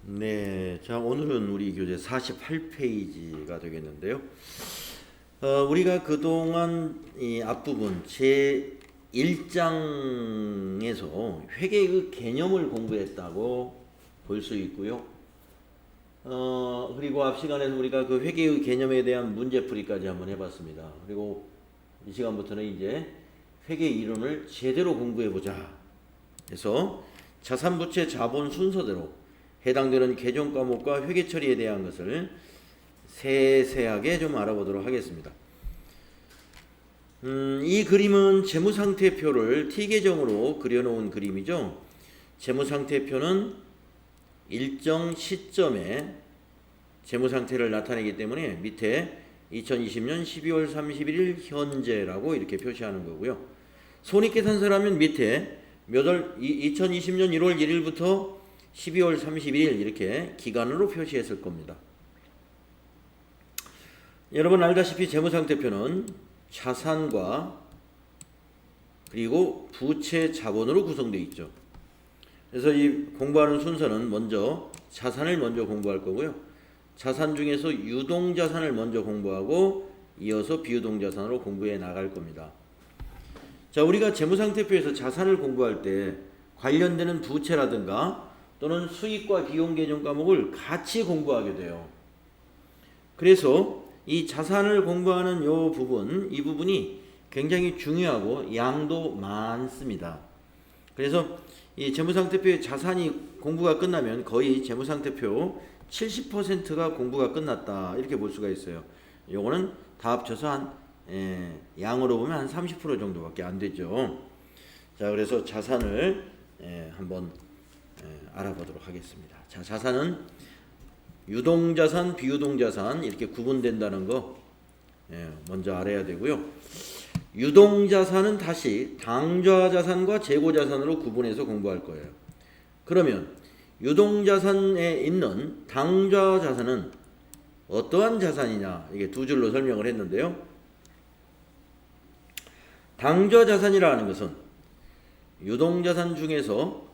네, 자 오늘은 우리 교재 48페이지가 되겠는데요. 우리가 그동안 이 앞부분 제 1장에서 회계의 개념을 공부했다고 볼 수 있고요. 그리고 앞 시간에는 우리가 그 회계의 개념에 대한 문제풀이까지 한번 해봤습니다. 그리고 이 시간부터는 이제 회계 이론을 제대로 공부해보자 해서 자산부채 자본 순서대로 해당되는 개정 과목과 회계 처리에 대한 것을 세세하게 좀 알아보도록 하겠습니다. 이 그림은 재무상태표를 T계정으로 그려놓은 그림이죠. 재무상태표는 일정 시점에 재무상태를 나타내기 때문에 밑에 2020년 12월 31일 현재라고 이렇게 표시하는 거고요. 손익계산서라면 밑에 몇 월 2020년 1월 1일부터 12월 31일 이렇게 기간으로 표시했을 겁니다. 여러분 알다시피 재무상태표는 자산과 그리고 부채 자본으로 구성되어 있죠. 그래서 이 공부하는 순서는 먼저 자산을 먼저 공부할 거고요. 자산 중에서 유동자산을 먼저 공부하고 이어서 비유동자산으로 공부해 나갈 겁니다. 자, 우리가 재무상태표에서 자산을 공부할 때 관련되는 부채라든가 또는 수익과 비용 개정 과목을 같이 공부하게 돼요. 그래서 이 자산을 공부하는 이 부분이 굉장히 중요하고 양도 많습니다. 그래서 이 재무상태표의 자산이 공부가 끝나면 거의 재무상태표 70%가 공부가 끝났다 이렇게 볼 수가 있어요. 요거는 다 합쳐서 한 양으로 보면 한 30% 정도밖에 안 되죠. 자, 그래서 자산을 한번 알아보도록 하겠습니다. 자, 자산은 유동자산, 비유동자산 이렇게 구분된다는 거 먼저 알아야 되고요. 유동자산은 다시 당좌자산과 재고자산으로 구분해서 공부할 거예요. 그러면 유동자산에 있는 당좌자산은 어떠한 자산이냐 이게 두 줄로 설명을 했는데요. 당좌자산이라는 것은 유동자산 중에서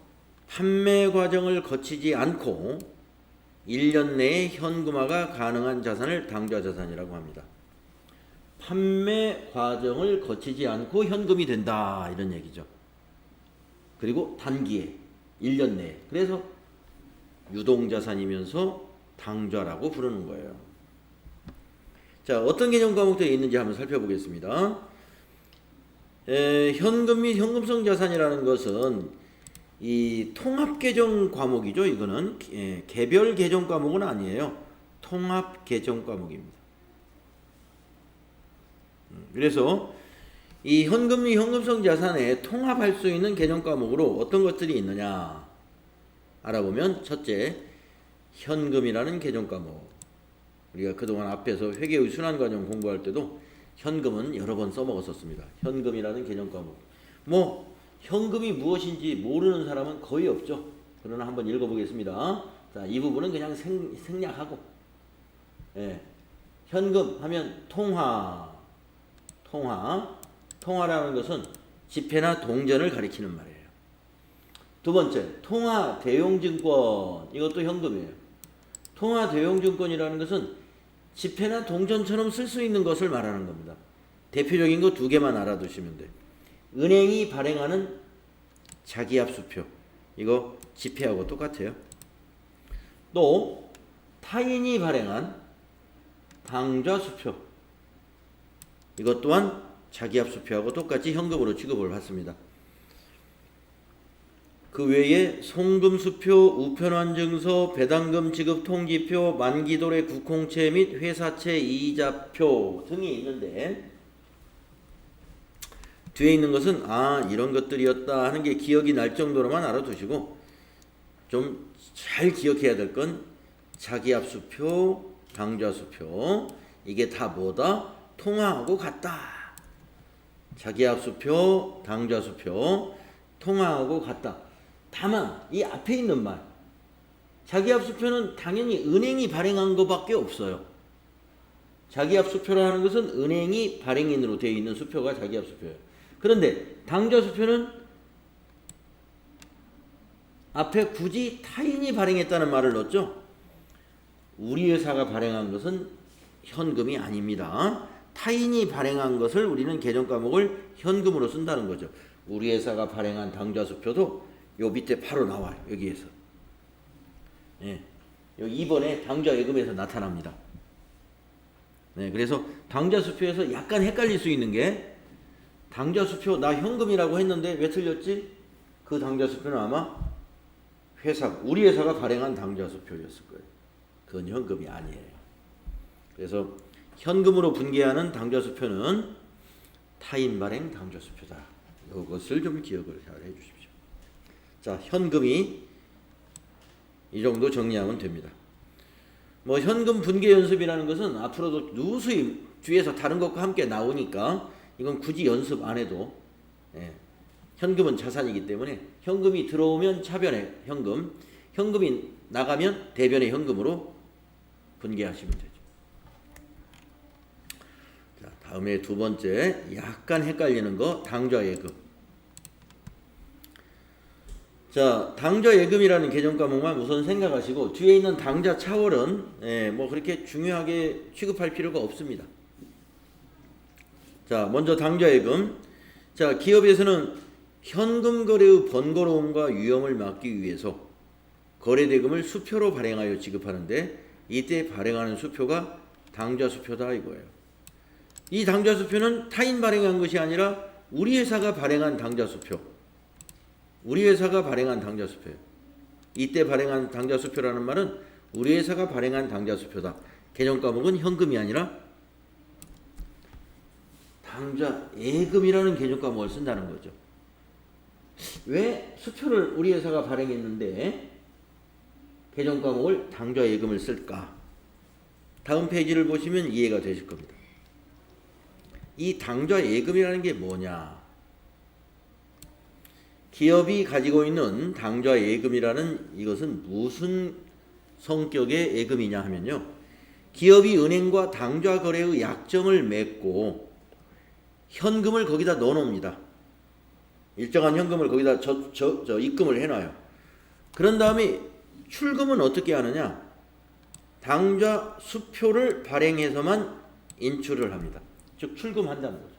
판매 과정을 거치지 않고 1년 내에 현금화가 가능한 자산을 당좌자산이라고 합니다. 판매 과정을 거치지 않고 현금이 된다 이런 얘기죠. 그리고 단기에 1년 내에 그래서 유동자산이면서 당좌라고 부르는 거예요. 자, 어떤 개념 과목들이 있는지 한번 살펴보겠습니다. 현금 및 현금성 자산이라는 것은 이 통합개정 과목이죠. 이거는 개별 개정 과목은 아니에요. 통합개정 과목입니다. 그래서 이 현금 및 현금성 자산에 통합할 수 있는 개정 과목으로 어떤 것들이 있느냐 알아보면 첫째, 현금이라는 개정 과목. 우리가 그동안 앞에서 회계의 순환과정 공부할 때도 현금은 여러 번 써먹었었습니다. 현금이라는 개정 과목. 현금이 무엇인지 모르는 사람은 거의 없죠. 그러나 한번 읽어보겠습니다. 자, 이 부분은 그냥 생략하고, 현금 하면 통화라는 것은 지폐나 동전을 가리키는 말이에요. 두 번째, 통화 대용증권, 이것도 현금이에요. 통화 대용증권이라는 것은 지폐나 동전처럼 쓸 수 있는 것을 말하는 겁니다. 대표적인 거 두 개만 알아두시면 돼요. 은행이 발행하는 자기압수표, 이거 지폐하고 똑같아요. 또 타인이 발행한 당좌수표, 이것 또한 자기압수표하고 똑같이 현금으로 취급을 받습니다. 그 외에 송금수표, 우편환증서, 배당금 지급 통지표, 만기도래 국공채 및 회사채 이자표 등이 있는데 뒤에 있는 것은 이런 것들이었다 하는 게 기억이 날 정도로만 알아두시고 좀 잘 기억해야 될 건 자기압수표, 당좌수표 이게 다 뭐다? 통화하고 같다. 자기압수표, 당좌수표 통화하고 같다. 다만 이 앞에 있는 말 자기압수표는 당연히 은행이 발행한 것밖에 없어요. 자기압수표라는 것은 은행이 발행인으로 되어 있는 수표가 자기압수표예요. 그런데 당좌수표는 앞에 굳이 타인이 발행했다는 말을 넣었죠. 우리 회사가 발행한 것은 현금이 아닙니다. 타인이 발행한 것을 우리는 개정 과목을 현금으로 쓴다는 거죠. 우리 회사가 발행한 당좌수표도 요 밑에 바로 나와요. 여기에서. 예. 여기 2번에 당좌예금에서 나타납니다. 네, 그래서 당좌수표에서 약간 헷갈릴 수 있는 게 당좌수표 나 현금이라고 했는데 왜 틀렸지? 그 당좌수표는 아마 우리 회사가 발행한 당좌수표였을 거예요. 그건 현금이 아니에요. 그래서 현금으로 분개하는 당좌수표는 타인 발행 당좌수표다. 이것을 좀 기억을 잘 해주십시오. 자, 현금이 이 정도 정리하면 됩니다. 뭐 현금 분개 연습이라는 것은 앞으로도 누수히 뒤에서 다른 것과 함께 나오니까 이건 굳이 연습 안 해도 현금은 자산이기 때문에 현금이 들어오면 차변의 현금, 현금이 나가면 대변의 현금으로 분개하시면 되죠. 자, 다음에 두 번째 약간 헷갈리는 거 당좌예금. 자, 당좌예금이라는 개정 과목만 우선 생각하시고 뒤에 있는 당좌차월은 뭐 그렇게 중요하게 취급할 필요가 없습니다. 자, 먼저 당좌예금. 자, 기업에서는 현금 거래의 번거로움과 위험을 막기 위해서 거래대금을 수표로 발행하여 지급하는데 이때 발행하는 수표가 당좌수표다 이거예요. 이 당좌수표는 타인 발행한 것이 아니라 우리 회사가 발행한 당좌수표. 우리 회사가 발행한 당좌수표예요. 이때 발행한 당좌수표라는 말은 우리 회사가 발행한 당좌수표다. 개정 과목은 현금이 아니라 당좌예금이라는 개정 과목을 쓴다는 거죠. 왜 수표를 우리 회사가 발행했는데 개정 과목을 당좌예금을 쓸까? 다음 페이지를 보시면 이해가 되실 겁니다. 이 당좌예금이라는 게 뭐냐? 기업이 가지고 있는 당좌예금이라는 이것은 무슨 성격의 예금이냐 하면요. 기업이 은행과 당좌거래의 약정을 맺고 현금을 거기다 넣어놓습니다. 일정한 현금을 거기다 입금을 해놔요. 그런 다음에 출금은 어떻게 하느냐? 당좌수표를 발행해서만 인출을 합니다. 즉 출금한다는 거죠.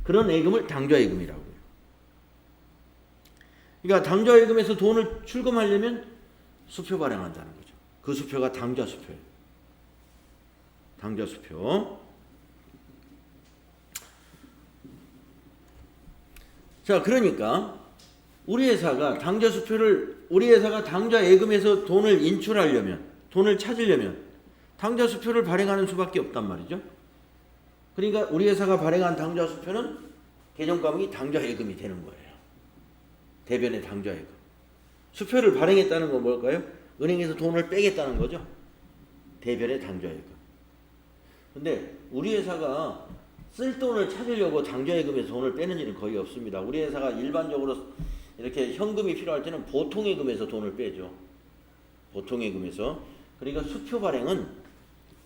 그런 예금을 당좌예금이라고 해요. 그러니까 당좌예금에서 돈을 출금하려면 수표 발행한다는 거죠. 그 수표가 당좌수표예요. 당좌수표. 자, 그러니까 우리 회사가 당좌예금에서 돈을 인출하려면, 돈을 찾으려면 당좌수표를 발행하는 수밖에 없단 말이죠. 그러니까 우리 회사가 발행한 당좌수표는 개정 과목이 당좌예금이 되는 거예요. 대변의 당좌예금. 수표를 발행했다는 건 뭘까요? 은행에서 돈을 빼겠다는 거죠. 대변의 당좌예금. 근데 우리 회사가 쓸 돈을 찾으려고 당좌예금에서 돈을 빼는 일은 거의 없습니다. 우리 회사가 일반적으로 이렇게 현금이 필요할 때는 보통예금에서 돈을 빼죠. 보통예금에서. 그러니까 수표 발행은,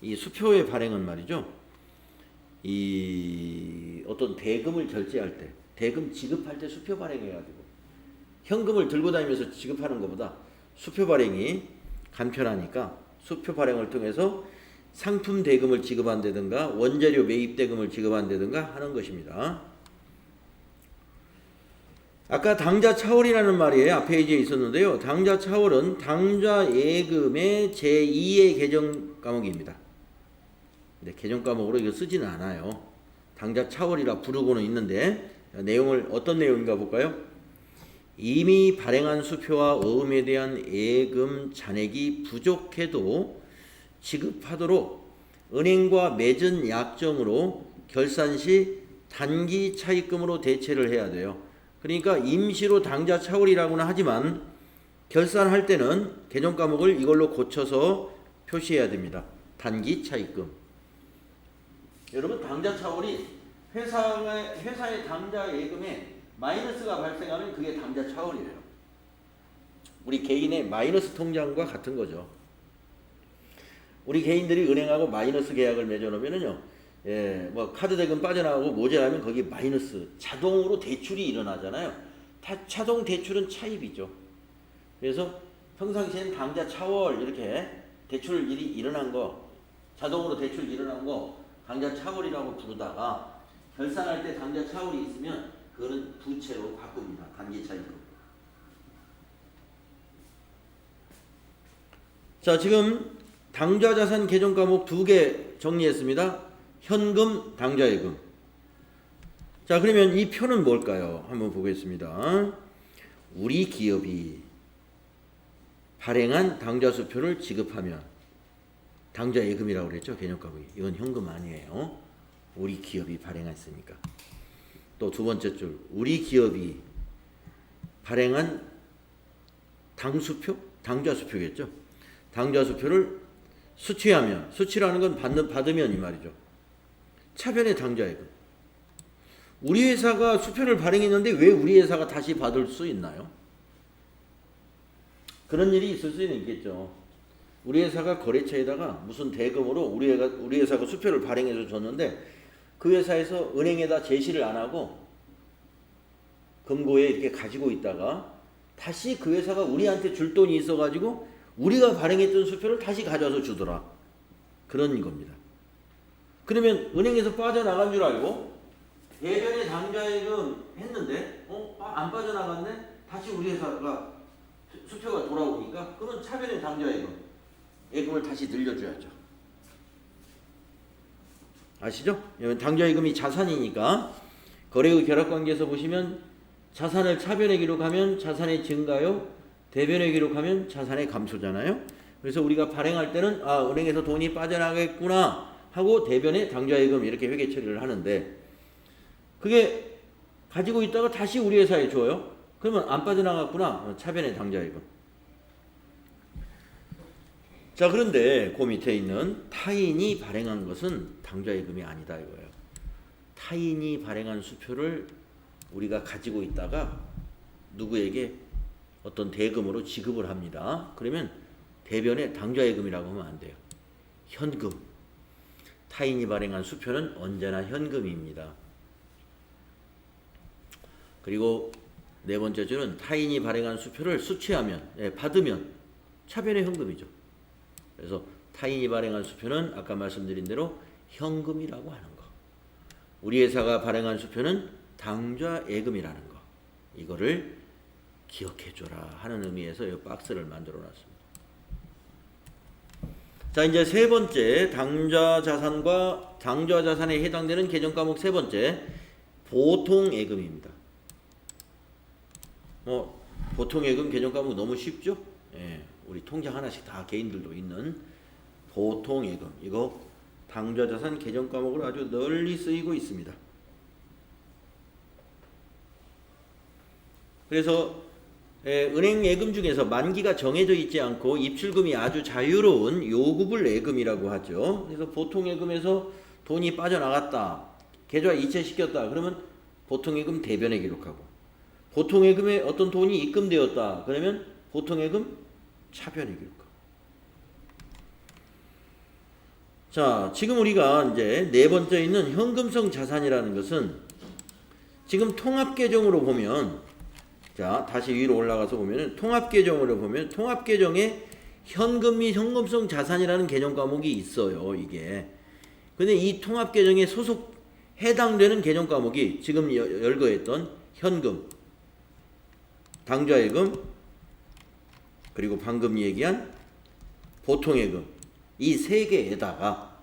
이 수표의 발행은 말이죠. 이 어떤 대금을 결제할 때, 대금 지급할 때 수표 발행해가지고 현금을 들고 다니면서 지급하는 것보다 수표 발행이 간편하니까 수표 발행을 통해서 상품 대금을 지급한다든가 원재료 매입 대금을 지급한다든가 하는 것입니다. 아까 당좌차월이라는 말이 앞에 이제 있었는데요. 당좌차월은 당좌예금의 제2의 개정 과목입니다. 근데 개정 과목으로 이거 쓰지는 않아요. 당좌차월이라 부르고는 있는데 내용을 어떤 내용인가 볼까요? 이미 발행한 수표와 어음에 대한 예금 잔액이 부족해도 지급하도록 은행과 맺은 약정으로 결산 시 단기 차입금으로 대체를 해야 돼요. 그러니까 임시로 당좌차월이라고는 하지만 결산할 때는 개정 과목을 이걸로 고쳐서 표시해야 됩니다. 단기 차입금. 여러분, 당좌차월이 회사의 당좌예금에 마이너스가 발생하면 그게 당좌차월이에요. 우리 개인의 마이너스 통장과 같은 거죠. 우리 개인들이 은행하고 마이너스 계약을 맺어놓으면요, 뭐 카드 대금 빠져나가고 모자라면 거기 마이너스 자동으로 대출이 일어나잖아요. 자동 대출은 차입이죠. 그래서 평상시에는 당좌 차월 이렇게 대출 일이 일어난 거, 자동으로 대출 일어난 거 당좌 차월이라고 부르다가 결산할 때 당좌 차월이 있으면 그거는 부채로 바꿉니다. 단기차익금. 자, 지금 당좌자산 개정 과목 2개 정리했습니다. 현금, 당좌예금. 자, 그러면 이 표는 뭘까요? 한번 보겠습니다. 우리 기업이 발행한 당좌수표를 지급하면 당좌예금이라고 그랬죠. 개정 과목이. 이건 현금 아니에요. 우리 기업이 발행했으니까. 또 두 번째 줄, 우리 기업이 발행한 당수표? 당좌수표겠죠. 당좌수표를 수취하면, 수취라는 건 받으면 이 말이죠. 차변의 당좌예금. 우리 회사가 수표를 발행했는데 왜 우리 회사가 다시 받을 수 있나요? 그런 일이 있을 수는 있겠죠. 우리 회사가 거래처에다가 무슨 대금으로 우리 회사가 수표를 발행해서 줬는데 그 회사에서 은행에다 제시를 안 하고 금고에 이렇게 가지고 있다가 다시 그 회사가 우리한테 줄 돈이 있어가지고 우리가 발행했던 수표를 다시 가져와서 주더라. 그런 겁니다. 그러면 은행에서 빠져나간 줄 알고 대변의 당좌예금 했는데 안 빠져나갔네? 다시 우리 회사가 수표가 돌아오니까 그러면 차변의 당좌예금을 다시 늘려줘야죠. 아시죠? 당좌예금이 자산이니까 거래의 결합관계에서 보시면 자산을 차변에 기록하면 자산의 증가요, 대변에 기록하면 자산의 감소잖아요. 그래서 우리가 발행할 때는 은행에서 돈이 빠져나가겠구나 하고 대변에 당좌예금 이렇게 회계 처리를 하는데 그게 가지고 있다가 다시 우리 회사에 줘요. 그러면 안 빠져나갔구나. 차변의 당좌예금. 자, 그런데 그 밑에 있는 타인이 발행한 것은 당좌예금이 아니다 이거예요. 타인이 발행한 수표를 우리가 가지고 있다가 누구에게 어떤 대금으로 지급을 합니다. 그러면 대변의 당좌예금이라고 하면 안 돼요. 현금. 타인이 발행한 수표는 언제나 현금입니다. 그리고 네 번째 줄은 타인이 발행한 수표를 수취하면, 받으면 차변의 현금이죠. 그래서 타인이 발행한 수표는 아까 말씀드린 대로 현금이라고 하는 거. 우리 회사가 발행한 수표는 당좌예금이라는 거. 이거를 기억해줘라 하는 의미에서 이 박스를 만들어 놨습니다. 자, 이제 세 번째 당좌자산과 당좌자산에 해당되는 개정 과목 세 번째 보통예금입니다. 보통예금 개정 과목 너무 쉽죠? 우리 통장 하나씩 다 개인들도 있는 보통예금. 이거 당좌자산 개정 과목으로 아주 널리 쓰이고 있습니다. 그래서 은행 예금 중에서 만기가 정해져 있지 않고 입출금이 아주 자유로운 요구불 예금이라고 하죠. 그래서 보통예금에서 돈이 빠져나갔다. 계좌 이체시켰다. 그러면 보통예금 대변에 기록하고 보통예금에 어떤 돈이 입금되었다. 그러면 보통예금 차변에 기록하고. 자, 지금 우리가 이제 네 번째 있는 현금성 자산이라는 것은 지금 통합계정으로 보면, 자, 다시 위로 올라가서 보면은 통합계정으로 보면 통합계정에 현금 및 현금성 자산이라는 개정 과목이 있어요, 이게. 근데 이 통합계정에 해당되는 개정 과목이 지금 열거했던 현금, 당좌예금, 그리고 방금 얘기한 보통예금, 이 세 개에다가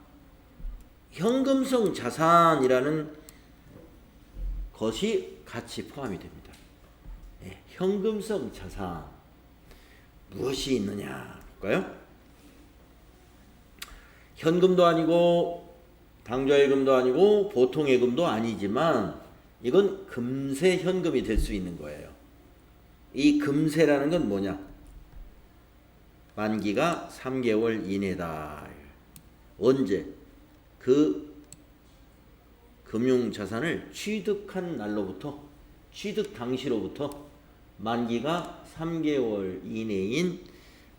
현금성 자산이라는 것이 같이 포함이 됩니다. 현금성 자산 무엇이 있느냐 볼까요? 현금도 아니고 당좌예금도 아니고 보통예금도 아니지만 이건 금세 현금이 될 수 있는 거예요. 이 금세라는 건 뭐냐? 만기가 3개월 이내다. 언제? 그 금융자산을 취득한 날로부터, 취득 당시로부터 만기가 3개월 이내인,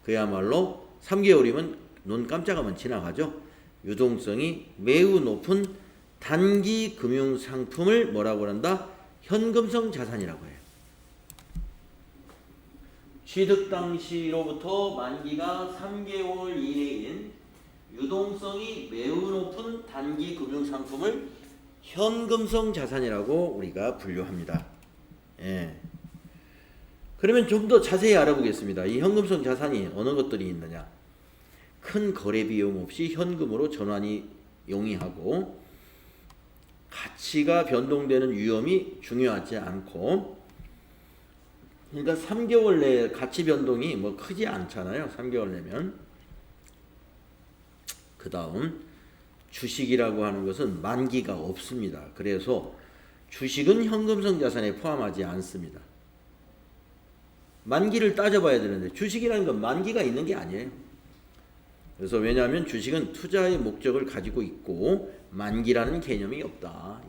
그야말로 3개월이면 눈 깜짝하면 지나가죠. 유동성이 매우 높은 단기 금융상품을 뭐라고 한다? 현금성 자산이라고 해요. 취득 당시로부터 만기가 3개월 이내인 유동성이 매우 높은 단기 금융상품을 현금성 자산이라고 우리가 분류합니다. 예. 그러면 좀 더 자세히 알아보겠습니다. 이 현금성 자산이 어느 것들이 있느냐? 큰 거래 비용 없이 현금으로 전환이 용이하고 가치가 변동되는 위험이 중요하지 않고, 그러니까 3개월 내에 가치 변동이 뭐 크지 않잖아요. 3개월 내면. 그 다음 주식이라고 하는 것은 만기가 없습니다. 그래서 주식은 현금성 자산에 포함하지 않습니다. 만기를 따져봐야 되는데 주식이라는 건 만기가 있는 게 아니에요. 그래서 왜냐하면 주식은 투자의 목적을 가지고 있고 만기라는 개념이 없다.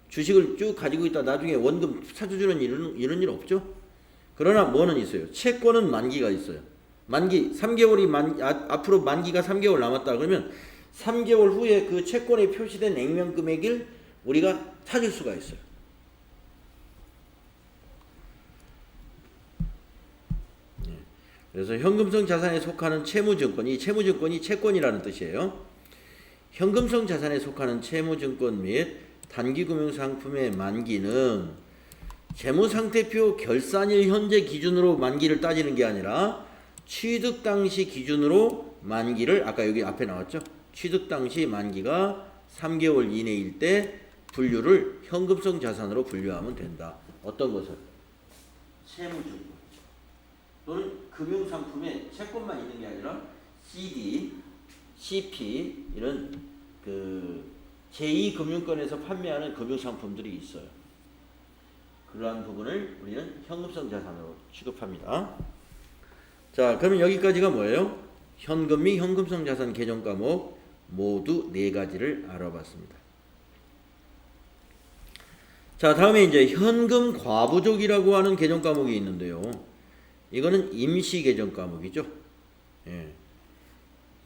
주식을 쭉 가지고 있다 나중에 원금 찾아주는 이런 일 없죠. 그러나 뭐는 있어요. 채권은 만기가 있어요. 만기 3개월이 앞으로 만기가 3개월 남았다 그러면 3개월 후에 그 채권에 표시된 액면 금액을 우리가 찾을 수가 있어요. 그래서 현금성 자산에 속하는 채무증권, 이 채무증권이 채권이라는 뜻이에요. 현금성 자산에 속하는 채무증권 및 단기금융상품의 만기는 재무상태표 결산일 현재 기준으로 만기를 따지는 게 아니라 취득 당시 기준으로 만기를, 아까 여기 앞에 나왔죠? 취득 당시 만기가 3개월 이내일 때 분류를 현금성 자산으로 분류하면 된다. 어떤 것을? 채무증권 또는 금융상품에 채권만 있는 게 아니라 CD, CP 이런 그 제2금융권에서 판매하는 금융상품들이 있어요. 그러한 부분을 우리는 현금성 자산으로 취급합니다. 자, 그러면 여기까지가 뭐예요? 현금 및 현금성 자산 개정 과목 모두 4가지를 알아봤습니다. 자, 다음에 이제 현금 과부족이라고 하는 개정 과목이 있는데요. 이거는 임시 개정 과목이죠. 예.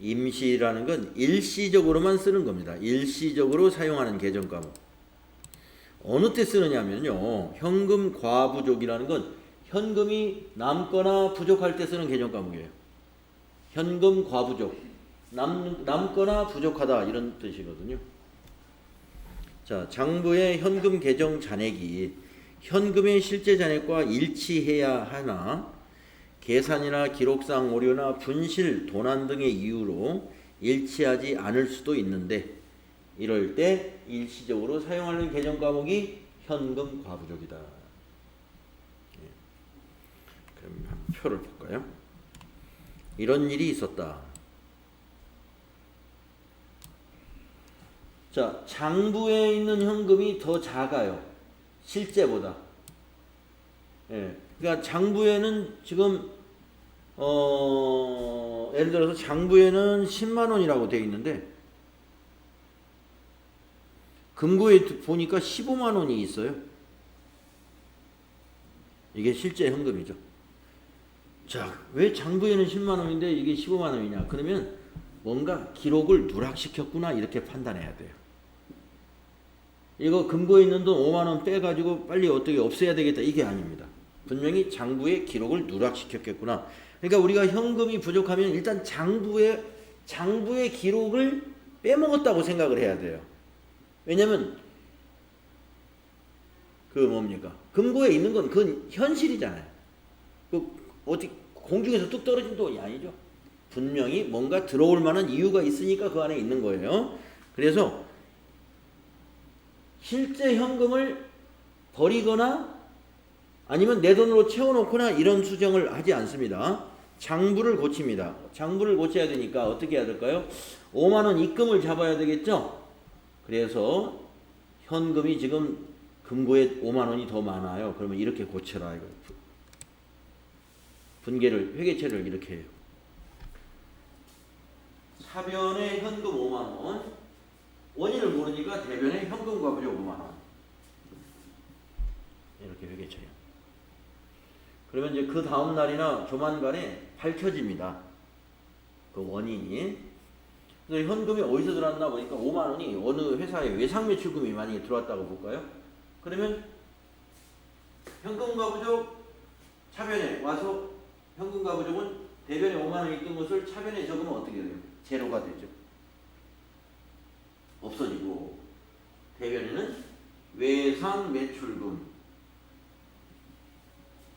임시라는 건 일시적으로만 쓰는 겁니다. 일시적으로 사용하는 개정 과목. 어느 때 쓰느냐면요. 현금 과부족이라는 건 현금이 남거나 부족할 때 쓰는 개정 과목이에요. 현금 과부족. 남거나 부족하다 이런 뜻이거든요. 자, 장부의 현금 계정 잔액이 현금의 실제 잔액과 일치해야 하나 계산이나 기록상 오류나 분실, 도난 등의 이유로 일치하지 않을 수도 있는데 이럴 때 일시적으로 사용하는 개정 과목이 현금 과부족이다. 그럼 한 표를 볼까요? 이런 일이 있었다. 자, 장부에 있는 현금이 더 작아요. 실제보다. 예. 그러니까 장부에는 지금 예를 들어서 장부에는 10만 원이라고 되어 있는데 금고에 보니까 15만 원이 있어요. 이게 실제 현금이죠. 자, 왜 장부에는 10만 원인데 이게 15만 원이냐? 그러면 뭔가 기록을 누락시켰구나 이렇게 판단해야 돼요. 이거 금고에 있는 돈 5만 원 빼가지고 빨리 어떻게 없애야 되겠다 이게 아닙니다. 분명히 장부에 기록을 누락시켰겠구나. 그러니까 우리가 현금이 부족하면 일단 장부의 기록을 빼먹었다고 생각을 해야 돼요. 왜냐면 그 뭡니까? 금고에 있는 건 그건 현실이잖아요. 그 어디 공중에서 뚝 떨어진 돈이 아니죠. 분명히 뭔가 들어올 만한 이유가 있으니까 그 안에 있는 거예요. 그래서 실제 현금을 버리거나 아니면 내 돈으로 채워놓거나 이런 수정을 하지 않습니다. 장부를 고칩니다. 장부를 고쳐야 되니까 어떻게 해야 될까요? 5만 원 입금을 잡아야 되겠죠? 그래서 현금이 지금 금고에 5만 원이 더 많아요. 그러면 이렇게 고쳐라. 이거. 분계를, 회계처리를 이렇게 해요. 사변에 현금 5만 원, 원인을 모르니까 대변에 현금 과부족 5만 원. 이렇게 회계처리. 그러면 이제 그 다음 날이나 조만간에 밝혀집니다. 그 원인이. 그래서 현금이 어디서 들어왔나 보니까 5만 원이 어느 회사에 외상 매출금이 많이 들어왔다고 볼까요? 그러면 현금 과부족 차변에 와서 현금과 부족은 대변에 5만 원이 있던 것을 차변에 적으면 어떻게 돼요? 제로가 되죠. 없어지고 대변에는 외상 매출금.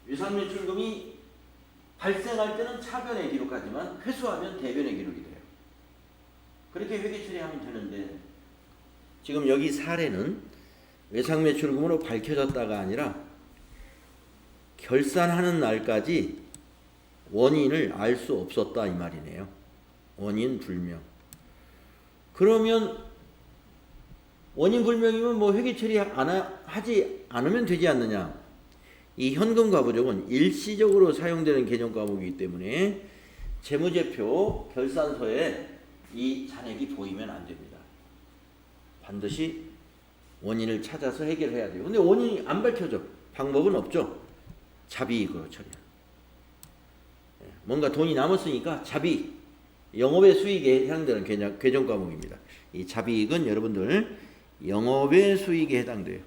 외상 매출금이 발생할 때는 차변에 기록하지만 회수하면 대변에 기록이 돼요. 그렇게 회계 처리하면 되는데 지금 여기 사례는 외상 매출금으로 밝혀졌다가 아니라 결산하는 날까지 원인을 알 수 없었다 이 말이네요. 원인 불명. 그러면 원인 불명이면 뭐 회계 처리 하지 않으면 되지 않느냐. 이 현금과 부족은 일시적으로 사용되는 개정 과목이기 때문에 재무제표 결산서에 이 잔액이 보이면 안 됩니다. 반드시 원인을 찾아서 해결해야 돼요. 근데 원인이 안 밝혀져. 방법은 없죠. 자비익으로 처리해요. 뭔가 돈이 남았으니까 자비, 영업의 수익에 해당되는 개정 과목입니다. 이 자비익은 여러분들 영업의 수익에 해당돼요.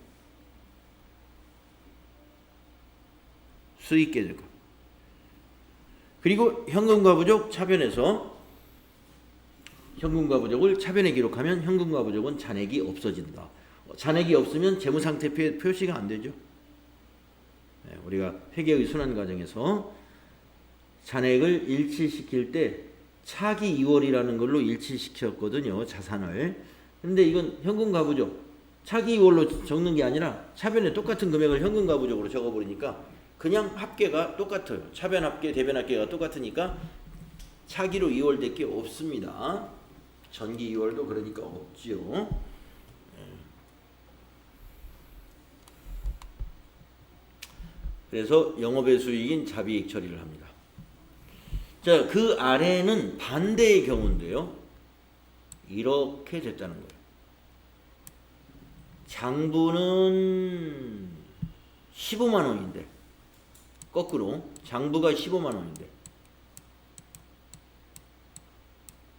수익 계정. 그리고 현금과 부족 차변에서 현금과 부족을 차변에 기록하면 현금과 부족은 잔액이 없어진다. 잔액이 없으면 재무상태표에 표시가 안 되죠. 우리가 회계의 순환 과정에서 잔액을 일치시킬 때 차기 2월이라는 걸로 일치시켰거든요. 자산을. 근데 이건 현금과 부족 차기 2월로 적는 게 아니라 차변에 똑같은 금액을 현금과 부족으로 적어버리니까 그냥 합계가 똑같아요. 차변 합계, 대변 합계가 똑같으니까 차기로 2월 될 게 없습니다. 전기 2월도 그러니까 없지요. 그래서 영업의 수익인 자비익 처리를 합니다. 자, 그 아래는 반대의 경우인데요. 이렇게 됐다는 거예요. 장부는 15만 원인데 거꾸로 장부가 15만 원인데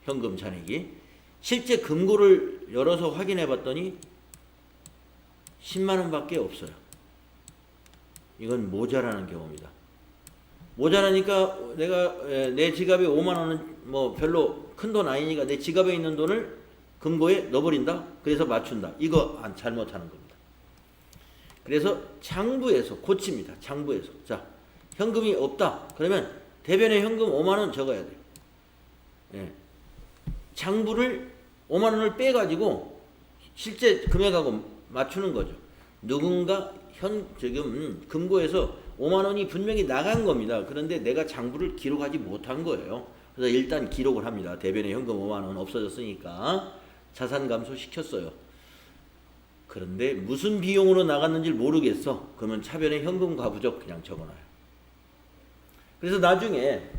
현금 잔액이 실제 금고를 열어서 확인해 봤더니 10만 원밖에 없어요. 이건 모자라는 경우입니다. 모자라니까 내가 내 지갑에 5만 원은 뭐 별로 큰 돈 아니니까 내 지갑에 있는 돈을 금고에 넣어버린다. 그래서 맞춘다. 이거 잘못하는 겁니다. 그래서 장부에서 고칩니다. 장부에서. 자, 현금이 없다. 그러면 대변에 현금 5만 원 적어야 돼요. 예. 장부를 5만 원을 빼가지고 실제 금액하고 맞추는 거죠. 누군가 지금 금고에서 5만 원이 분명히 나간 겁니다. 그런데 내가 장부를 기록하지 못한 거예요. 그래서 일단 기록을 합니다. 대변에 현금 5만 원 없어졌으니까 자산 감소 시켰어요. 그런데 무슨 비용으로 나갔는지 모르겠어. 그러면 차변에 현금과 부족 그냥 적어놔요. 그래서 나중에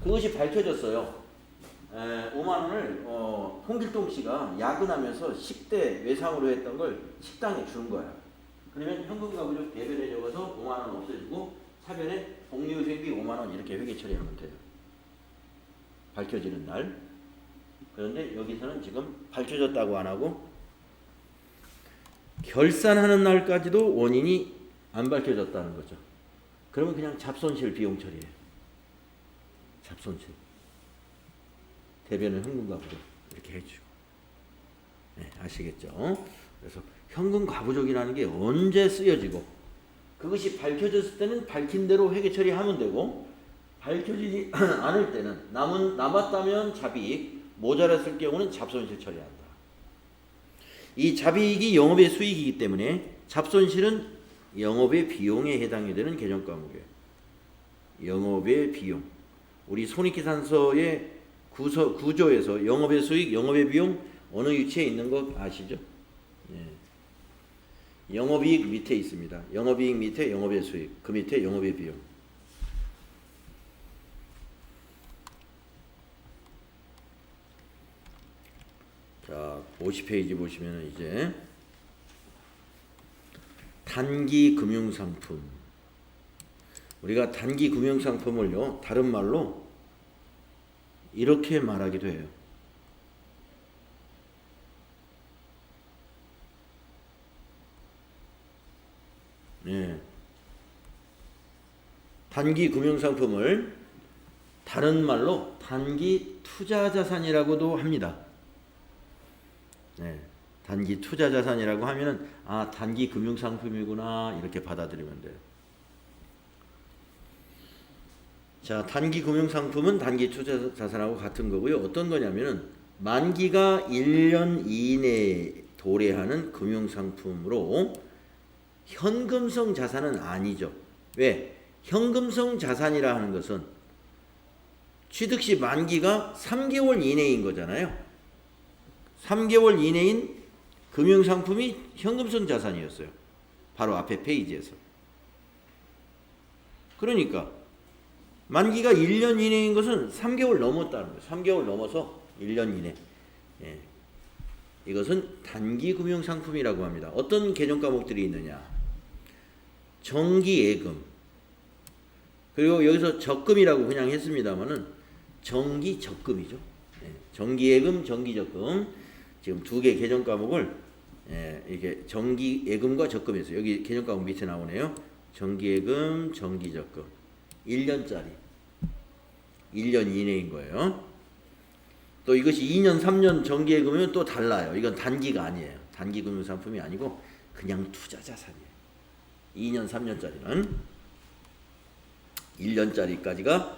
그것이 밝혀졌어요. 5만 원을 홍길동 씨가 야근하면서 10대 외상으로 했던 걸 식당에 준 거야. 그러면 현금과 부족 대변에 적어서 5만 원 없애주고 차변에 복리후생비 5만 원 이렇게 회계 처리하면 돼요. 밝혀지는 날. 그런데 여기서는 지금 밝혀졌다고 안 하고 결산하는 날까지도 원인이 안 밝혀졌다는 거죠. 그러면 그냥 잡손실 비용 처리예요. 잡손실. 대변은 현금과 부족 이렇게 해주고. 네, 아시겠죠? 그래서 현금 과부족이라는 게 언제 쓰여지고 그것이 밝혀졌을 때는 밝힌 대로 회계 처리하면 되고 밝혀지지 않을 때는 남았다면 자비익, 모자랐을 경우는 잡손실 처리한다. 이 자비익이 영업의 수익이기 때문에 잡손실은 영업의 비용에 해당이 되는 개정 과목이에요. 영업의 비용. 우리 손익계산서의 구조에서 영업의 수익, 영업의 비용 어느 위치에 있는 거 아시죠? 네. 영업이익 밑에 있습니다. 영업이익 밑에 영업의 수익, 그 밑에 영업의 비용. 자, 50페이지 보시면 이제 단기 금융상품. 우리가 단기 금융상품을요, 다른 말로 이렇게 말하기도 해요. 네. 단기 금융상품을 다른 말로 단기 투자 자산이라고도 합니다. 네, 단기 투자 자산이라고 하면은 아, 단기 금융 상품이구나 이렇게 받아들이면 돼요. 자, 단기 금융 상품은 단기 투자 자산하고 같은 거고요. 어떤 거냐면은 만기가 1년 이내에 도래하는 금융 상품으로 현금성 자산은 아니죠. 왜? 현금성 자산이라 하는 것은 취득 시 만기가 3개월 이내인 거잖아요. 3개월 이내인 금융상품이 현금성 자산이었어요. 바로 앞에 페이지에서. 그러니까 만기가 1년 이내인 것은 3개월 넘었다는 거예요. 3개월 넘어서 1년 이내. 예. 이것은 단기 금융상품이라고 합니다. 어떤 개정 과목들이 있느냐. 정기예금. 그리고 여기서 적금이라고 그냥 했습니다만은 정기적금이죠. 예. 정기예금, 정기적금. 지금 두 개 개정 과목을 이게 정기예금과 적금에서 여기 개정 과목 밑에 나오네요. 정기예금, 정기적금. 1년짜리. 1년 이내인 거예요. 또 이것이 2년, 3년 정기예금이면 또 달라요. 이건 단기가 아니에요. 단기 금융상품이 아니고 그냥 투자 자산이에요. 2년, 3년짜리는 1년짜리까지가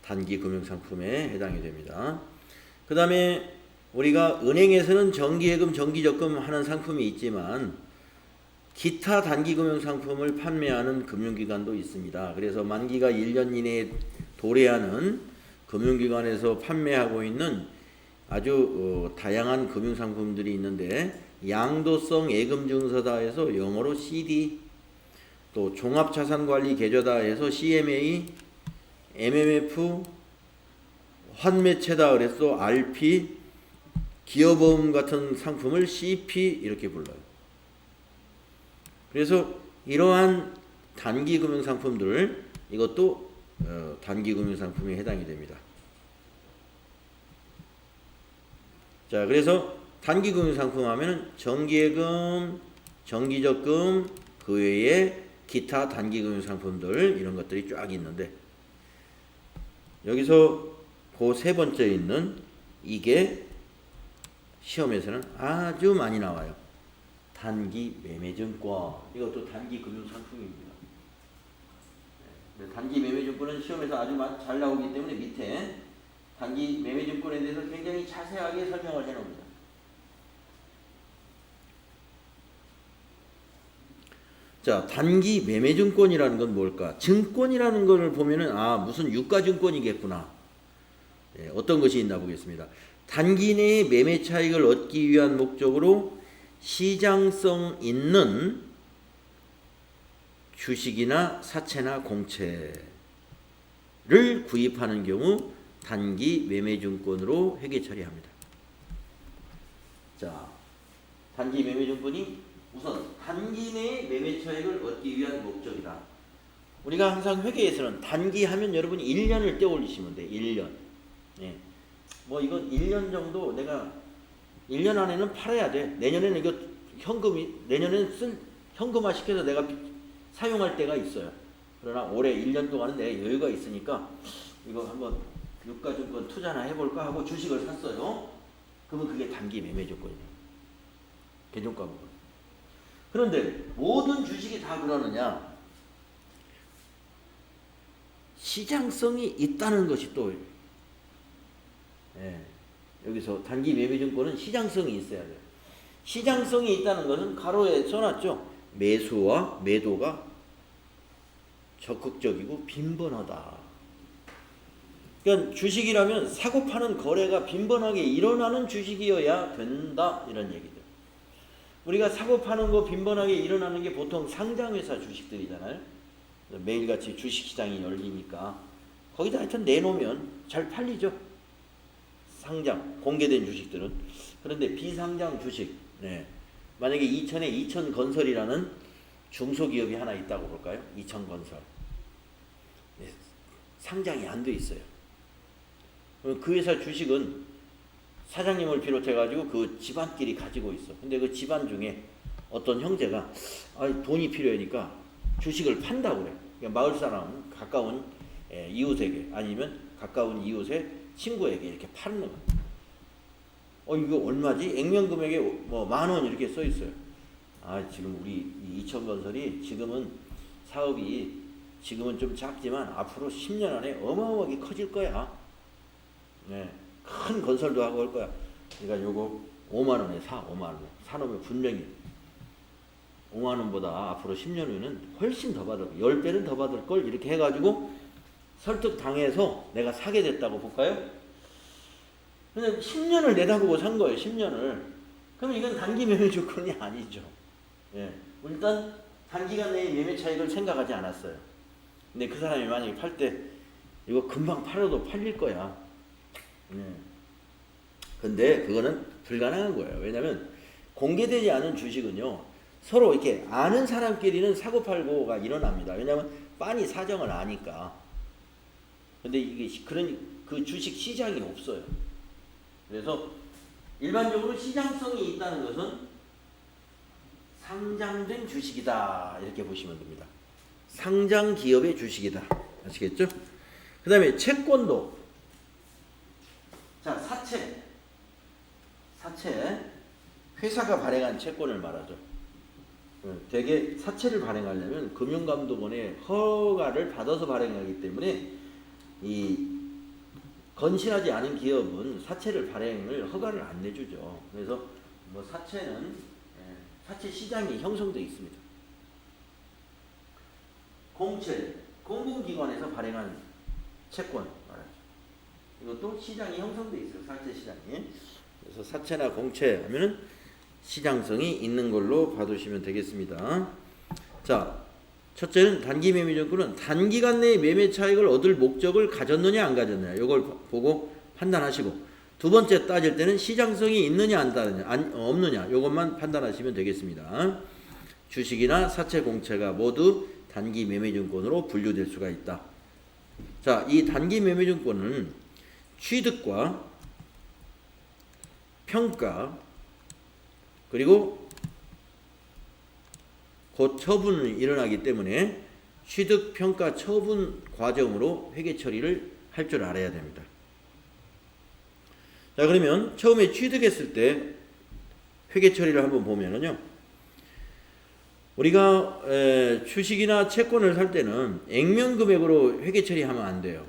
단기 금융상품에 해당이 됩니다. 그 다음에 우리가 은행에서는 정기예금, 정기적금 하는 상품이 있지만 기타 단기금융상품을 판매하는 금융기관도 있습니다. 그래서 만기가 1년 이내에 도래하는 금융기관에서 판매하고 있는 아주 다양한 금융상품들이 있는데 양도성 예금증서다 해서 영어로 CD, 또 종합자산관리계좌다 해서 CMA, MMF, 환매채다 그래서 RP, 기업보험 같은 상품을 CP 이렇게 불러요. 그래서 이러한 단기 금융상품들 이것도 단기 금융상품에 해당이 됩니다. 자, 그래서 단기 금융상품 하면은 정기예금, 정기적금, 그 외에 기타 단기 금융상품들 이런 것들이 쫙 있는데 여기서 그 세 번째 있는 이게 시험에서는 아주 많이 나와요. 단기 매매증권. 이것도 단기 금융상품입니다. 단기 매매증권은 시험에서 아주 잘 나오기 때문에 밑에 단기 매매증권에 대해서 굉장히 자세하게 설명을 해놓습니다. 자, 단기 매매증권이라는 건 뭘까? 증권이라는 걸 보면은 아, 무슨 유가증권이겠구나. 네, 어떤 것이 있나 보겠습니다. 단기 내에 매매 차익을 얻기 위한 목적으로 시장성 있는 주식이나 사채나 공채를 구입하는 경우 단기 매매증권으로 회계 처리합니다. 자, 단기 매매증권이 우선 단기 내에 매매 차익을 얻기 위한 목적이다. 우리가 항상 회계에서는 단기 하면 여러분이 1년을 떼올리시면 돼요. 1년. 예. 뭐 이건 1년 정도 내가 1년 안에는 팔아야 돼. 내년에는 이거 내년에는 현금화 시켜서 내가 사용할 때가 있어요. 그러나 올해 1년 동안은 내가 여유가 있으니까 이거 한번 유가증권 투자나 해볼까 하고 주식을 샀어요. 그러면 그게 단기 매매증권이에요. 개정과목은. 그런데 모든 주식이 다 그러느냐? 시장성이 있다는 것이 또 여기서 단기 매매증권은 시장성이 있어야 돼요. 시장성이 있다는 것은 가로에 써놨죠. 매수와 매도가 적극적이고 빈번하다. 그러니까 주식이라면 사고 파는 거래가 빈번하게 일어나는 주식이어야 된다 이런 얘기죠. 우리가 사고 파는 거 빈번하게 일어나는 게 보통 상장회사 주식들이잖아요. 매일같이 주식시장이 열리니까 거기다 하여튼 내놓으면 잘 팔리죠. 상장, 공개된 주식들은. 그런데 비상장 주식, 만약에 이천에 이천건설이라는 중소기업이 하나 있다고 볼까요? 이천건설. 상장이 안 돼 있어요. 그 회사 주식은 사장님을 비롯해가지고 그 집안끼리 가지고 있어. 근데 그 집안 중에 어떤 형제가 돈이 필요하니까 주식을 판다고 그래. 그러니까 마을 사람, 가까운 이웃에게 아니면 가까운 이웃의 친구에게 이렇게 파는 겁니다. 이거 얼마지? 액면금액에 뭐 10,000원 이렇게 써 있어요. 지금 우리 이천건설이 지금은 사업이 지금은 좀 작지만 앞으로 10년 안에 어마어마하게 커질 거야. 네, 큰 건설도 하고 할 거야. 그러니까 요거 5만 원에 사, 5만 원에 사놓으면 분명히 5만 원보다 앞으로 10년 후에는 훨씬 더 받을, 10배는 더 받을 걸 이렇게 해가지고 설득 당해서 내가 사게 됐다고 볼까요? 근데 10년을 내다보고 산 거예요. 10년을. 그럼 이건 단기 매매 조건이 아니죠. 예, 일단 단기간 내에 매매 차익을 생각하지 않았어요. 근데 그 사람이 만약에 팔 때 이거 금방 팔아도 팔릴 거야. 근데 그거는 불가능한 거예요. 왜냐면 공개되지 않은 주식은요, 서로 이렇게 아는 사람끼리는 사고팔고가 일어납니다. 왜냐면 빤히 사정을 아니까. 근데 이게 그 주식 시장이 없어요. 그래서 일반적으로 시장성이 있다는 것은 상장된 주식이다 이렇게 보시면 됩니다. 상장 기업의 주식이다. 아시겠죠? 그 다음에 채권도, 자, 사채 회사가 발행한 채권을 말하죠. 되게 사채를 발행하려면 금융감독원의 허가를 받아서 발행하기 때문에 이 건실하지 않은 기업은 사채를 발행을 허가를 안 내주죠. 그래서 뭐 사채는 사채 시장이 형성되어 있습니다. 공채, 공공기관에서 발행한 채권 말하죠. 이것도 시장이 형성되어 있어요. 사채 시장이. 그래서 사채나 공채 하면은 시장성이 있는 걸로 봐두시면 되겠습니다. 자, 첫째는 단기 매매 조건은 단기간 내에 매매 차익을 얻을 목적을 가졌느냐 안 가졌느냐 이걸 보고 판단하시고, 두 번째 따질 때는 시장성이 있느냐 없느냐 이것만 판단하시면 되겠습니다. 주식이나 사채 공채가 모두 단기 매매증권으로 분류될 수가 있다. 자, 이 단기 매매증권은 취득과 평가 그리고 곧 처분이 일어나기 때문에 취득, 평가, 처분 과정으로 회계 처리를 할 줄 알아야 됩니다. 자, 그러면 처음에 취득했을 때 회계 처리를 한번 보면은요, 우리가 주식이나 채권을 살 때는 액면 금액으로 회계 처리하면 안 돼요.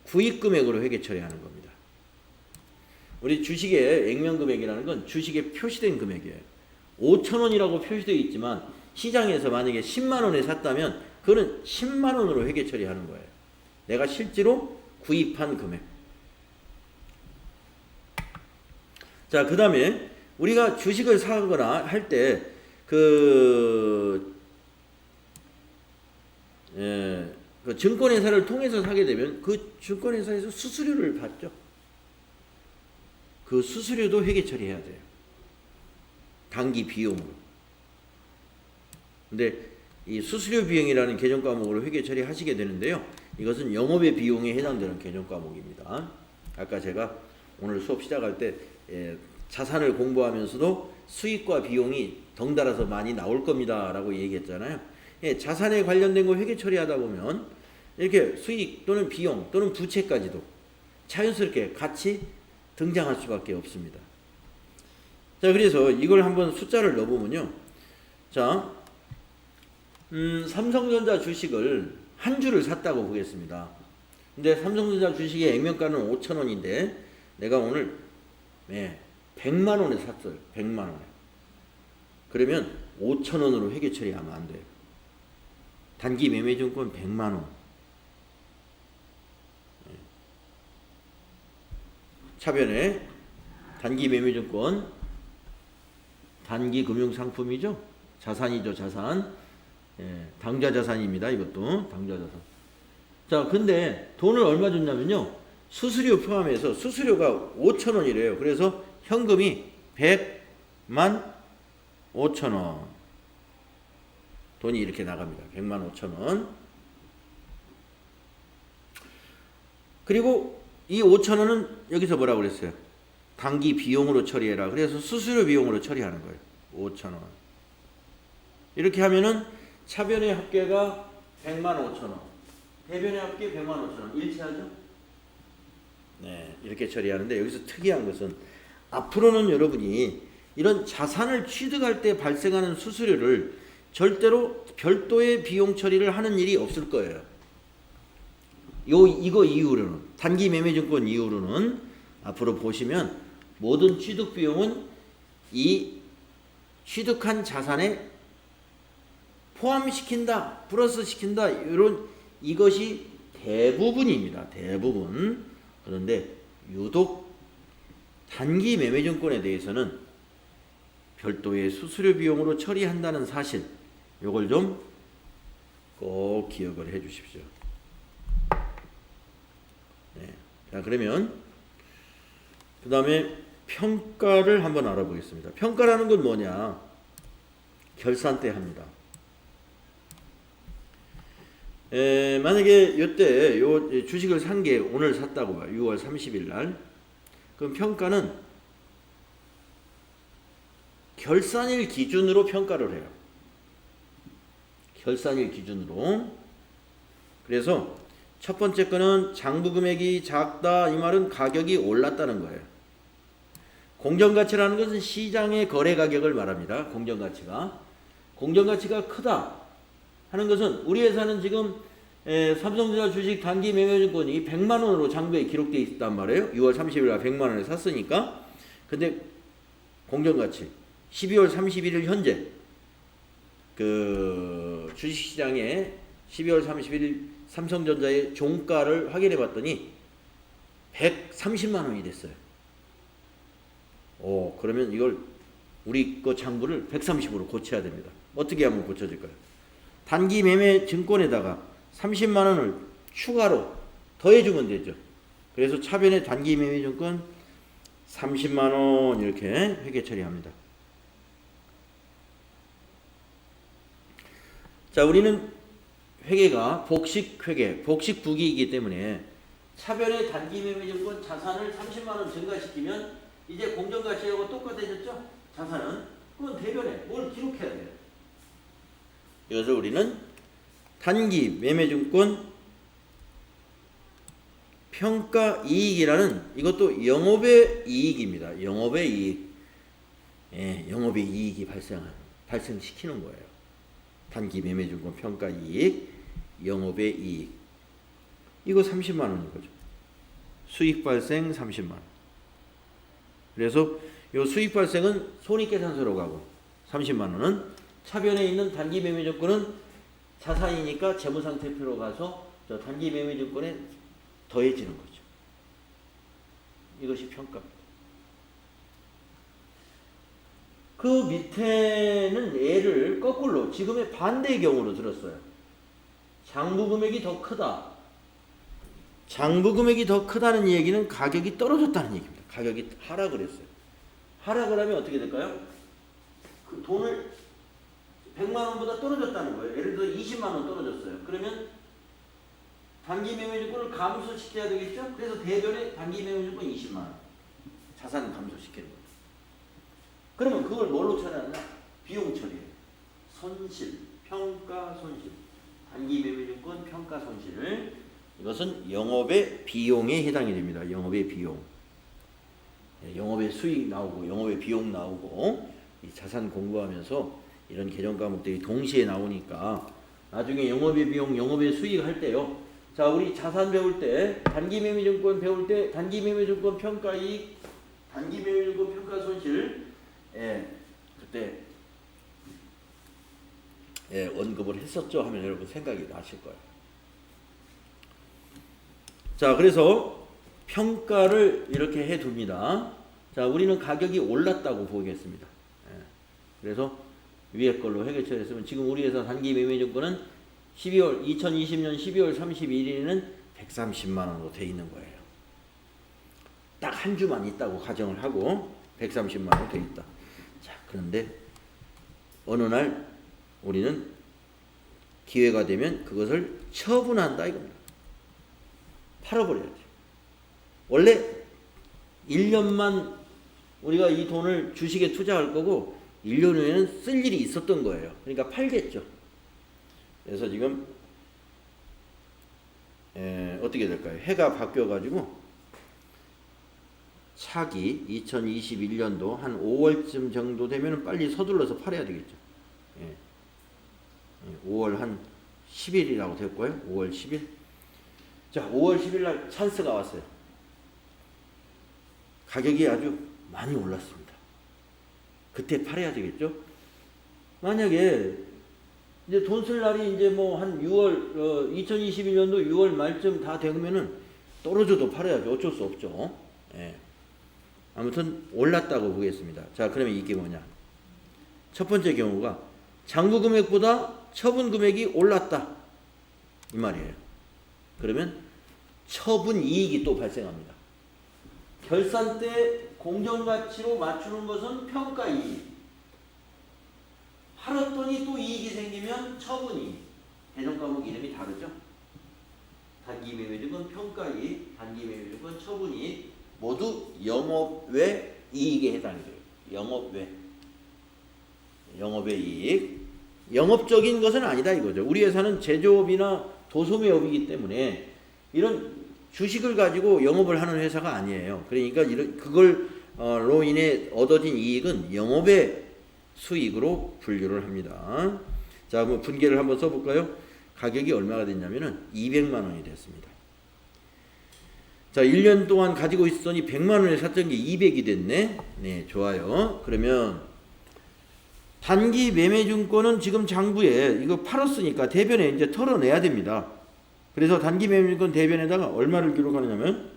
구입 금액으로 회계 처리하는 겁니다. 우리 주식의 액면 금액이라는 건 주식에 표시된 금액이에요. 5,000원이라고 표시되어 있지만 시장에서 만약에 10만 원에 샀다면 그거는 10만 원으로 회계 처리하는 거예요. 내가 실제로 구입한 금액. 자, 그 다음에 우리가 주식을 사거나 할 때 그 증권회사를 통해서 사게 되면 그 증권회사에서 수수료를 받죠. 그 수수료도 회계 처리해야 돼요. 단기 비용으로. 근데 이 수수료 비용이라는 개정 과목으로 회계 처리하시게 되는데요. 이것은 영업의 비용에 해당되는 개정 과목입니다. 아까 제가 오늘 수업 시작할 때 자산을 공부하면서도 수익과 비용이 덩달아서 많이 나올 겁니다 라고 얘기했잖아요. 자산에 관련된 거 회계 처리하다 보면 이렇게 수익 또는 비용 또는 부채까지도 자연스럽게 같이 등장할 수밖에 없습니다. 자, 그래서 이걸 한번 숫자를 넣어보면요. 자, 삼성전자 주식을 한 주를 샀다고 보겠습니다. 근데 삼성전자 주식의 액면가는 5,000원인데 내가 오늘 100만 원에 샀어요. 100만 원에. 그러면 5,000원으로 회계 처리하면 안 돼요. 단기 매매증권 100만 원. 차변에 단기 매매증권, 단기 금융상품이죠. 자산이죠, 자산. 당좌자산입니다. 이것도 당좌자산. 자, 근데 돈을 얼마 줬냐면요. 수수료 포함해서 수수료가 5,000원이래요. 그래서 현금이 100만 5,000원. 돈이 이렇게 나갑니다. 100만 5,000원. 그리고 이 5,000원은 여기서 뭐라고 그랬어요? 단기 비용으로 처리해라. 그래서 수수료 비용으로 처리하는 거예요. 5,000원. 이렇게 하면은 차변의 합계가 100만 5,000원. 대변의 합계 100만 5천 원. 일치하죠? 네, 이렇게 처리하는데 여기서 특이한 것은 앞으로는 여러분이 이런 자산을 취득할 때 발생하는 수수료를 절대로 별도의 비용 처리를 하는 일이 없을 거예요. 이거 이후로는, 단기 매매증권 이후로는 앞으로 보시면 모든 취득 비용은 이 취득한 자산에 포함시킨다, 플러스 시킨다, 이것이 대부분입니다. 대부분. 그런데 유독 단기 매매증권에 대해서는 별도의 수수료 비용으로 처리한다는 사실, 이걸 좀 꼭 기억을 해 주십시오. 네. 자, 그러면 그 다음에 평가를 한번 알아보겠습니다. 평가라는 건 뭐냐? 결산 때 합니다. 만약에 이때 요 주식을 산 게 오늘 샀다고 봐요. 6월 30일 날. 그럼 평가는 결산일 기준으로 평가를 해요. 결산일 기준으로. 그래서 첫 번째 거는 장부 금액이 작다, 이 말은 가격이 올랐다는 거예요. 공정가치라는 것은 시장의 거래 가격을 말합니다. 공정가치가 크다 하는 것은, 우리 회사는 지금 삼성전자 주식 단기 매매증권이 100만 원으로 장부에 기록되어 있단 말이에요. 6월 30일 날 100만 원에 샀으니까. 근데 공정가치 12월 31일 현재 그 주식시장에 12월 31일 삼성전자의 종가를 확인해 봤더니 130만 원이 됐어요. 그러면 이걸 우리 거 장부를 130으로 고쳐야 됩니다. 어떻게 하면 고쳐질까요? 단기 매매 증권에다가 30만 원을 추가로 더해주면 되죠. 그래서 차변의 단기 매매 증권 30만 원 이렇게 회계 처리합니다. 자, 우리는 회계가 복식회계, 복식부기이기 때문에 차변의 단기 매매 증권 자산을 30만 원 증가시키면 이제 공정가치하고 똑같아졌죠? 자산은. 그건 대변에 뭘 기록해야 돼요. 그래서 우리는 단기 매매증권 평가이익이라는, 이것도 영업의 이익입니다. 영업의 이익. 영업의 이익이 발생시키는 거예요. 단기 매매증권 평가이익, 영업의 이익. 이거 30만 원인 거죠. 수익 발생 30만 원. 그래서 요 수익 발생은 손익계산서로 가고, 30만 원은 차변에 있는 단기 매매증권은 자산이니까 재무상태표로 가서 저 단기 매매증권에 더해지는 거죠. 이것이 평가입니다. 그 밑에는 예를 거꾸로 지금의 반대의 경우로 들었어요. 장부 금액이 더 크다. 장부 금액이 더 크다는 얘기는 가격이 떨어졌다는 얘기입니다. 가격이 하락을 했어요. 하락을 하면 어떻게 될까요? 그 돈을 100만 원보다 떨어졌다는 거예요. 예를 들어 20만 원 떨어졌어요. 그러면 단기 매매증권을 감소시켜야 되겠죠? 그래서 대변에 단기 매매증권 20만 원. 자산 감소시키는 거예요. 그러면 그걸 뭘로 처리하냐? 비용 처리해요. 손실, 평가 손실. 단기 매매증권 평가 손실을, 이것은 영업의 비용에 해당이 됩니다. 영업의 비용. 영업의 수익 나오고 영업의 비용 나오고, 이 자산 공부하면서 이런 개정 과목들이 동시에 나오니까 나중에 영업의 비용, 영업의 수익 할 때요. 자, 우리 자산 배울 때, 단기 매매증권 배울 때, 단기 매매증권 평가이익, 단기 매매증권 평가 손실, 그때 언급을 했었죠 하면 여러분 생각이 나실 거예요. 자, 그래서 평가를 이렇게 해 둡니다. 자, 우리는 가격이 올랐다고 보겠습니다. 그래서 위에 걸로 회계 처리했으면, 지금 우리 회사 단기 매매증권은 2020년 12월 31일에는 130만 원으로 돼 있는 거예요. 딱 한 주만 있다고 가정을 하고 130만 원으로 돼 있다. 자, 그런데 어느 날 우리는 기회가 되면 그것을 처분한다 이겁니다. 팔아버려야지. 원래 1년만 우리가 이 돈을 주식에 투자할 거고 1년 후에는 쓸 일이 있었던 거예요. 그러니까 팔겠죠. 그래서 지금 어떻게 될까요? 해가 바뀌어가지고 차기 2021년도 한 5월쯤 정도 되면 빨리 서둘러서 팔아야 되겠죠. 5월 한 10일이라고 됐고요. 5월 10일. 자, 5월 10일 날 찬스가 왔어요. 가격이 아주 많이 올랐습니다. 그때 팔아야 되겠죠. 만약에 이제 돈 쓸 날이 이제 뭐 한 6월 2021년도 6월 말쯤 다 되면은 떨어져도 팔아야죠. 어쩔 수 없죠. 아무튼 올랐다고 보겠습니다. 자, 그러면 이게 뭐냐? 첫 번째 경우가 장부 금액보다 처분 금액이 올랐다 이 말이에요. 그러면 처분 이익이 또 발생합니다. 결산 때 공정가치로 맞추는 것은 평가이익. 팔았더니 또 이익이 생기면 처분이익. 대정과목 이름이 다르죠. 단기매매주건 평가이익, 단기매매주건 처분이익 모두 영업외 이익에 해당이 돼요. 영업외 이익. 영업적인 것은 아니다 이거죠. 우리 회사는 제조업이나 도소매업이기 때문에 이런 주식을 가지고 영업을 하는 회사가 아니에요. 그러니까 그걸로 인해 얻어진 이익은 영업의 수익으로 분류를 합니다. 자, 뭐 분계를 한번 써볼까요? 가격이 얼마가 됐냐면은 200만 원이 됐습니다. 자, 1년 동안 가지고 있었더니 100만 원에 샀던 게 200이 됐네. 네, 좋아요. 그러면 단기 매매증권은 지금 장부에 이거 팔았으니까 대변에 이제 털어내야 됩니다. 그래서 단기 매매증권 대변에다가 얼마를 기록하느냐면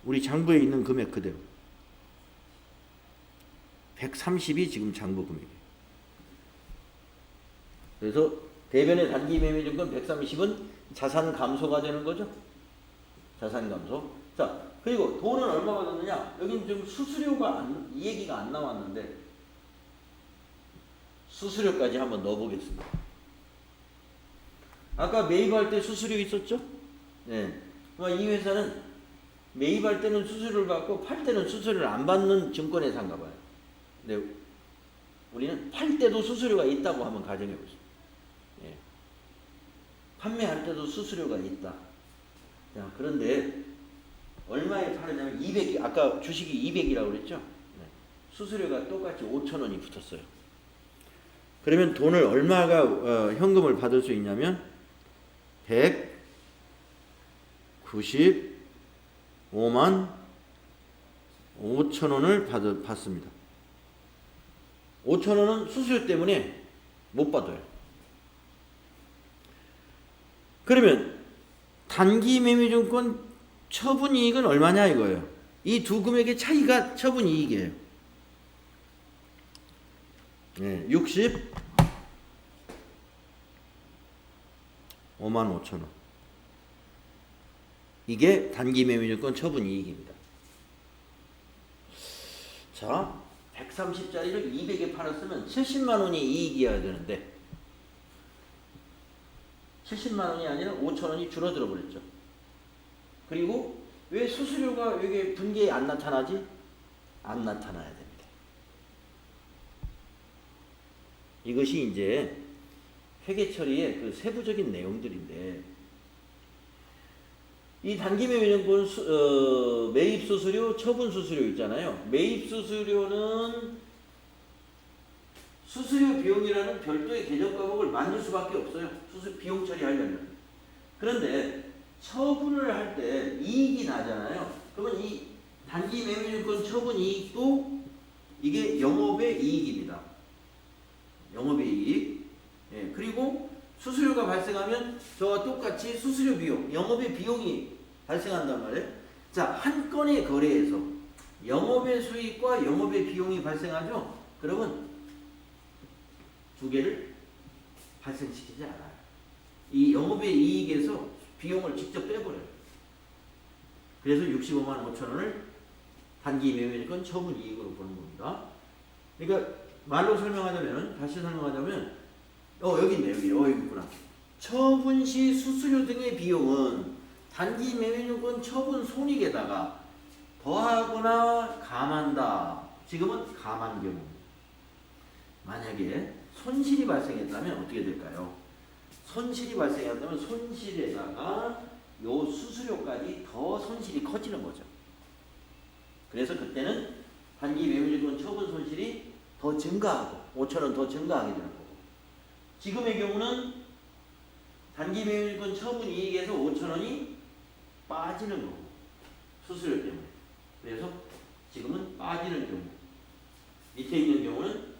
우리 장부에 있는 금액 그대로 130이 지금 장부 금액이에요. 그래서 대변의 단기 매매증권 130은 자산 감소가 되는 거죠. 자산 감소. 자, 그리고 돈은 얼마 받았느냐? 여기는 지금 수수료가 이 얘기가 안 나왔는데 수수료까지 한번 넣어보겠습니다. 아까 매입할 때 수수료 있었죠? 네. 이 회사는 매입할 때는 수수료를 받고 팔 때는 수수료를 안 받는 증권회사인가 봐요. 근데 우리는 팔 때도 수수료가 있다고 한번 가정해 보세요. 예. 판매할 때도 수수료가 있다. 자, 그런데 얼마에 파느냐면 200이 아까 주식이 200이라고 그랬죠? 네. 수수료가 똑같이 5,000원이 붙었어요. 그러면 돈을 얼마가 현금을 받을 수 있냐면 195만 5천원을 받습니다. 5천원은 수수료 때문에 못 받아요. 그러면 단기 매매증권 처분이익은 얼마냐 이거예요. 이 두 금액의 차이가 처분이익이에요. 네, 65만 5천원. 이게 단기 매매증권 처분이익입니다. 자, 130짜리를 200에 팔았으면 70만원이 이익이어야 되는데 70만원이 아니라 5천원이 줄어들어 버렸죠. 그리고 왜 수수료가 여기 분기에 안 나타나지? 안 나타나야 됩니다. 이것이 이제 회계 처리의 그 세부적인 내용들인데 이 단기 매매증권 매입 수수료, 처분 수수료 있잖아요. 매입 수수료는 수수료 비용이라는 별도의 계정 과목을 만들 수밖에 없어요. 수수료 비용 처리하려면. 그런데 처분을 할 때 이익이 나잖아요. 그러면 이 단기 매매증권 처분 이익도 이게 영업의 이익입니다. 영업의 이익. 예, 그리고 수수료가 발생하면 저와 똑같이 수수료 비용, 영업의 비용이 발생한단 말이에요. 자, 한 건의 거래에서 영업의 수익과 영업의 비용이 발생하죠. 그러면 두 개를 발생시키지 않아요. 이 영업의 이익에서 비용을 직접 빼버려요. 그래서 65만 5천원을 단기 매매증권 처분 이익으로 보는 겁니다. 그러니까 말로 설명하자면, 다시 설명하자면 여기 있네, 여기 있구나. 처분 시 수수료 등의 비용은 단기 매매증권 처분 손익에다가 더하거나 감한다. 지금은 감한 경우. 만약에 손실이 발생했다면 어떻게 될까요? 손실이 발생한다면 손실에다가 요 수수료까지 더 손실이 커지는 거죠. 그래서 그때는 단기 매매증권 처분 손실이 더 증가하고 5,000원 더 증가하게 되는 거고, 지금의 경우는 단기 매매증권 처분 이익에서 5,000원이 빠지는 거고 수수료 때문에. 그래서 지금은 빠지는 경우, 밑에 있는 경우는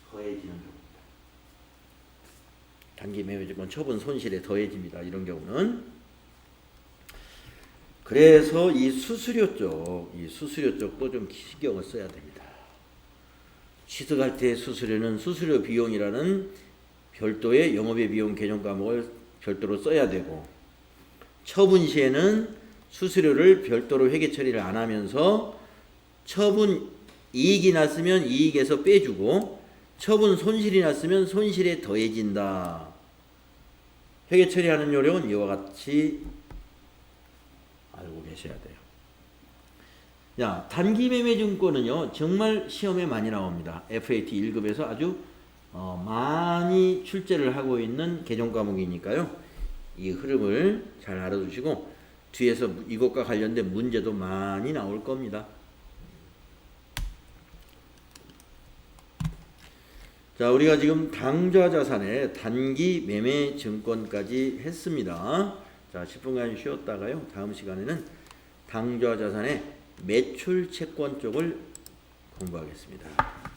더해지는 경우입니다. 단기 매매증권 처분 손실에 더해집니다. 이런 경우는. 그래서 이 수수료 쪽도 좀 신경을 써야 됩니다. 취득할 때 수수료는 수수료 비용이라는 별도의 영업의 비용 개정 과목을 별도로 써야 되고, 처분 시에는 수수료를 별도로 회계 처리를 안 하면서 처분 이익이 났으면 이익에서 빼주고 처분 손실이 났으면 손실에 더해진다. 회계 처리하는 요령은 이와 같이 알고 계셔야 돼요. 자, 단기 매매 증권은요 정말 시험에 많이 나옵니다. FAT 1급에서 아주 많이 출제를 하고 있는 개정 과목이니까요. 이 흐름을 잘 알아두시고 뒤에서 이것과 관련된 문제도 많이 나올 겁니다. 자, 우리가 지금 당좌 자산의 단기 매매 증권까지 했습니다. 자, 10분간 쉬었다가요. 다음 시간에는 당좌 자산의 매출 채권 쪽을 공부하겠습니다.